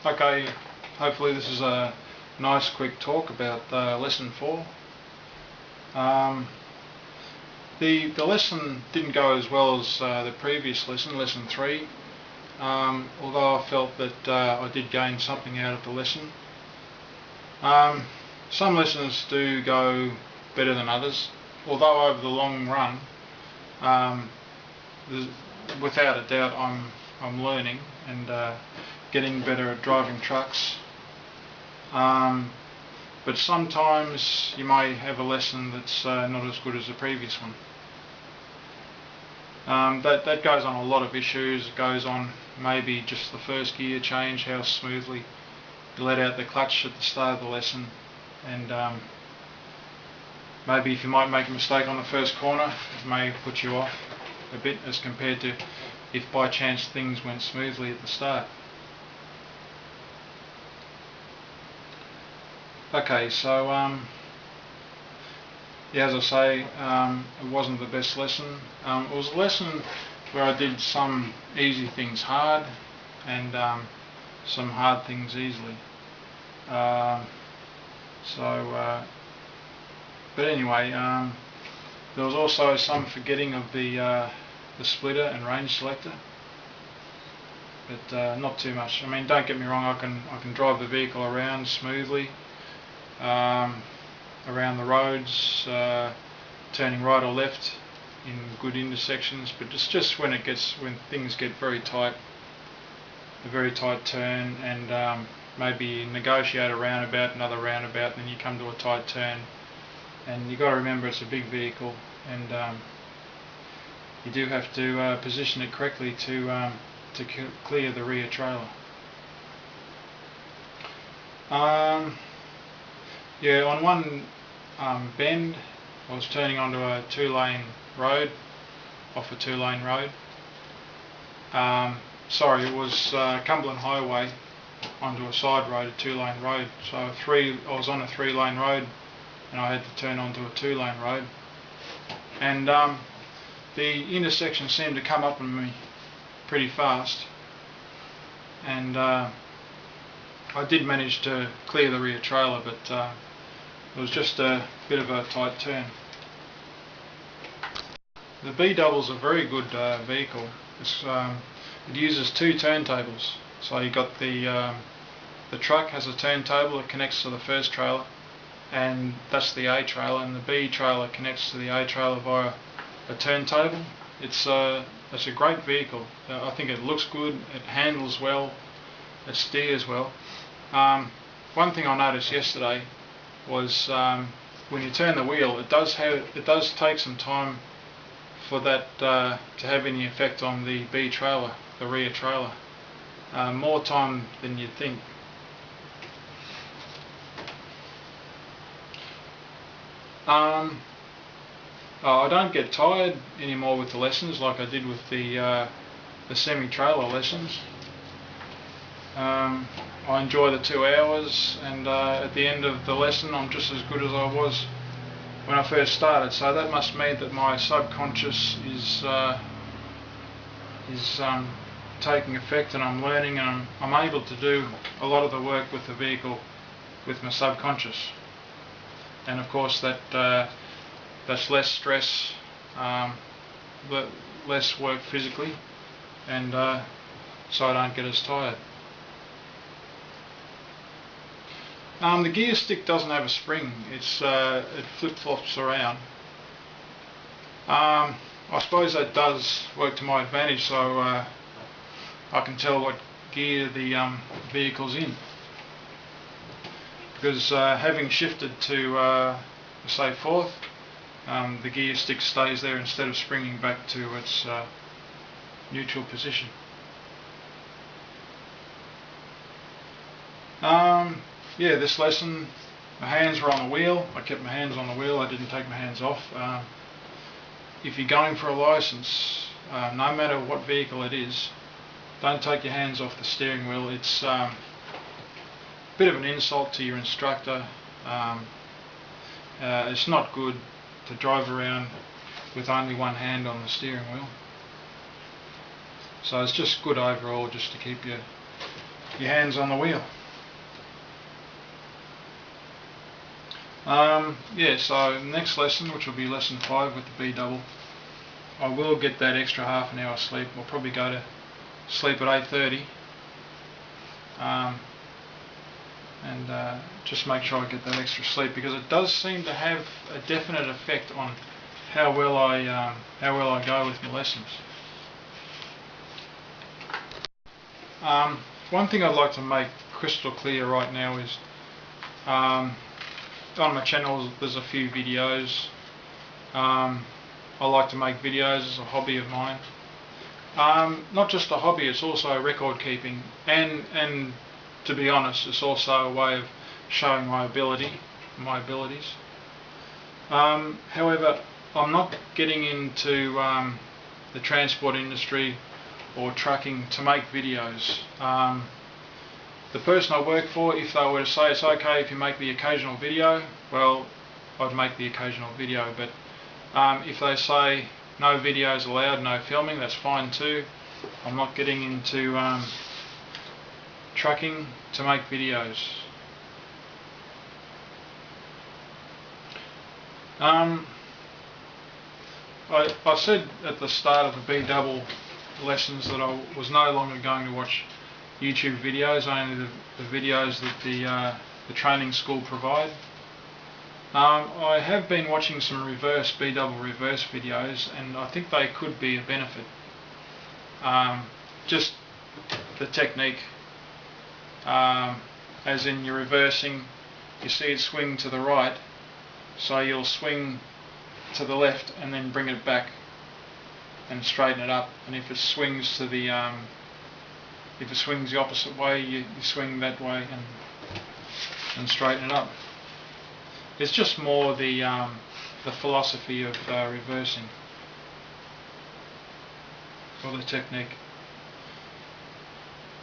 Okay, hopefully this is a nice quick talk about lesson 4. The lesson didn't go as well as the previous lesson, lesson 3, although I felt that I did gain something out of the lesson. Some lessons do go better than others, although over the long run, without a doubt I'm learning and getting better at driving trucks. But sometimes you may have a lesson that's not as good as the previous one. That goes on a lot of issues. It goes on maybe just the first gear change, how smoothly you let out the clutch at the start of the lesson, and maybe if you might make a mistake on the first corner, it may put you off a bit as compared to if by chance things went smoothly at the start. Okay, so yeah, as I say, it wasn't the best lesson. It was a lesson where I did some easy things hard and some hard things easily. But anyway, there was also some forgetting of the splitter and range selector, but not too much. I mean, don't get me wrong, I can drive the vehicle around smoothly, around the roads, turning right or left in good intersections, but it's just when things get very tight, a very tight turn, and maybe negotiate a roundabout, another roundabout, and then you come to a tight turn, and you've got to remember it's a big vehicle, and you do have to position it correctly to clear the rear trailer. Yeah, on one bend I was turning onto a two-lane road, off a two-lane road. Sorry, it was Cumberland Highway onto a side road, a two-lane road. So I was on a three-lane road and I had to turn onto a two-lane road. And the intersection seemed to come up on me pretty fast, and I did manage to clear the rear trailer, but it was just a bit of a tight turn. The B-Double's a very good vehicle. It uses two turntables. So you got the truck has a turntable that connects to the first trailer, and that's the A trailer, and the B trailer connects to the A trailer via a turntable. It's a great vehicle. I think it looks good, it handles well, it steers well. One thing I noticed yesterday was when you turn the wheel, it does take some time for that to have any effect on the B trailer, the rear trailer. More time than you'd think. I don't get tired anymore with the lessons like I did with the semi-trailer lessons. I enjoy the 2 hours, and at the end of the lesson I'm just as good as I was when I first started. So that must mean that my subconscious is taking effect, and I'm learning, and I'm able to do a lot of the work with the vehicle with my subconscious. And of course that's less stress, less work physically, and so I don't get as tired. The gear stick doesn't have a spring. It flip-flops around. I suppose that does work to my advantage, so I can tell what gear the vehicle's in. Because having shifted to say fourth, the gear stick stays there instead of springing back to its neutral position. Yeah, this lesson, my hands were on the wheel. I kept my hands on the wheel. I didn't take my hands off. If you're going for a license, no matter what vehicle it is, don't take your hands off the steering wheel. It's a bit of an insult to your instructor. It's not good to drive around with only one hand on the steering wheel. So it's just good overall just to keep your your hands on the wheel. Yeah, so next lesson, which will be lesson 5 with the B double, I will get that extra half an hour sleep. I'll probably go to sleep at 8:30, and just make sure I get that extra sleep, because it does seem to have a definite effect on how well I go with my lessons. One thing I'd like to make crystal clear right now is, on my channel there's a few videos. I like to make videos as a hobby of mine. Not just a hobby, it's also record keeping, and to be honest, it's also a way of showing my abilities. However, I'm not getting into the transport industry or trucking to make videos. The person I work for, if they were to say it's okay if you make the occasional video, well, I'd make the occasional video, but if they say no videos allowed, no filming, that's fine too. I'm not getting into trucking to make videos. I said at the start of the B double lessons that I was no longer going to watch YouTube videos, only the videos that the training school provide. I have been watching some B double reverse videos, and I think they could be a benefit. Just the technique, as in you're reversing, you see it swing to the right, so you'll swing to the left and then bring it back and straighten it up. And if it swings to the if it swings the opposite way, you swing that way and straighten it up. It's just more the philosophy of reversing, or the technique.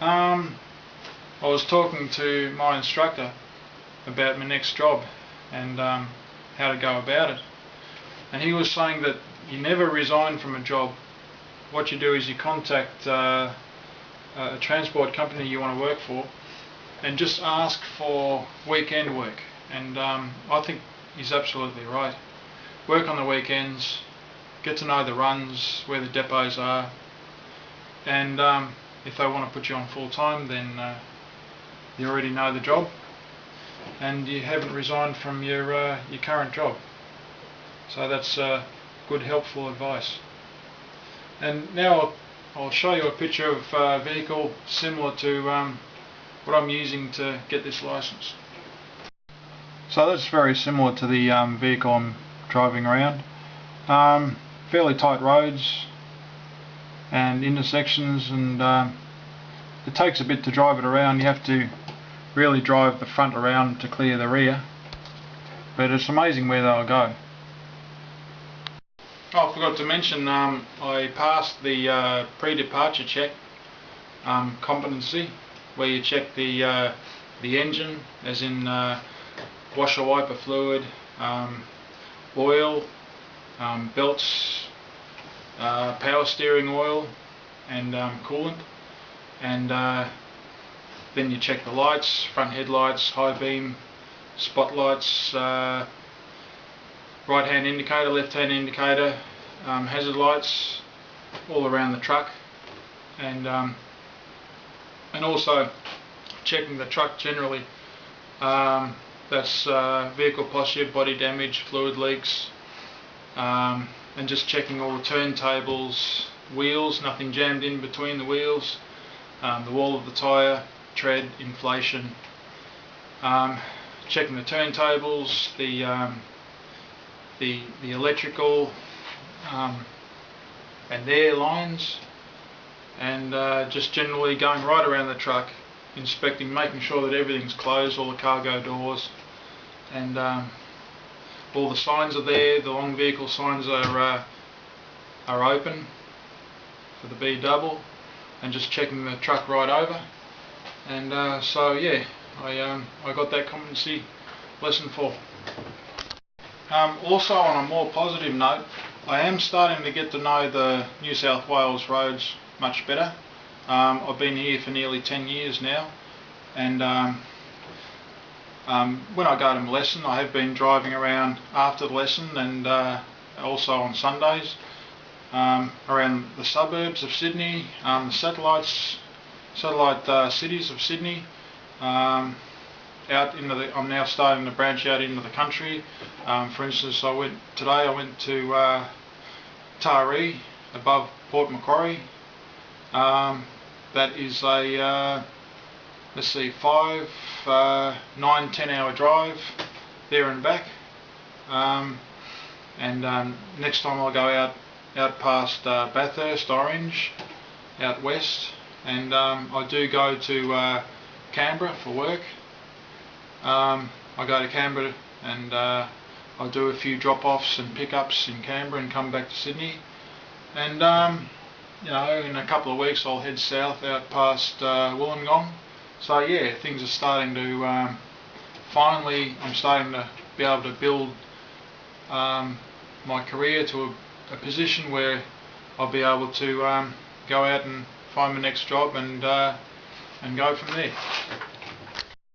I was talking to my instructor about my next job and how to go about it, and he was saying that you never resign from a job. What you do is you contact a transport company you want to work for and just ask for weekend work. And I think he's absolutely right. Work on the weekends, get to know the runs, where the depots are, and if they want to put you on full time, then you already know the job and you haven't resigned from your current job. So that's good, helpful advice. And now I'll show you a picture of a vehicle similar to what I'm using to get this license. So that's very similar to the vehicle I'm driving around. Fairly tight roads and intersections, and it takes a bit to drive it around. You have to really drive the front around to clear the rear, but it's amazing where they'll go. Oh, I forgot to mention, I passed the pre-departure check, competency, where you check the engine, as in washer wiper fluid, oil, belts, power steering oil, and coolant, and then you check the lights, front headlights, high beam, spotlights, right hand indicator, left hand indicator, hazard lights all around the truck, and also checking the truck generally. That's vehicle posture, body damage, fluid leaks, and just checking all the turntables, wheels, nothing jammed in between the wheels, the wall of the tyre, tread, inflation, checking the turntables, the electrical and air lines, and just generally going right around the truck, inspecting, making sure that everything's closed, all the cargo doors, and all the signs are there. The long vehicle signs are open for the B double, and just checking the truck right over. And so yeah, I got that competency lesson 4. Also, on a more positive note, I am starting to get to know the New South Wales roads much better. I've been here for nearly 10 years now, and when I go to my lesson, I have been driving around after the lesson and also on Sundays around the suburbs of Sydney, the satellite cities of Sydney. I'm now starting to branch out into the country. For instance, today I went to Taree, above Port Macquarie. That is a 5, 9, 10 hour drive there and back. Next time I'll go out past Bathurst, Orange, out west, and I do go to Canberra for work. I go to Canberra and I do a few drop-offs and pick-ups in Canberra and come back to Sydney. And in a couple of weeks I'll head south out past Wollongong. So yeah, things are starting to finally, I'm starting to be able to build my career to a position where I'll be able to go out and find my next job and go from there.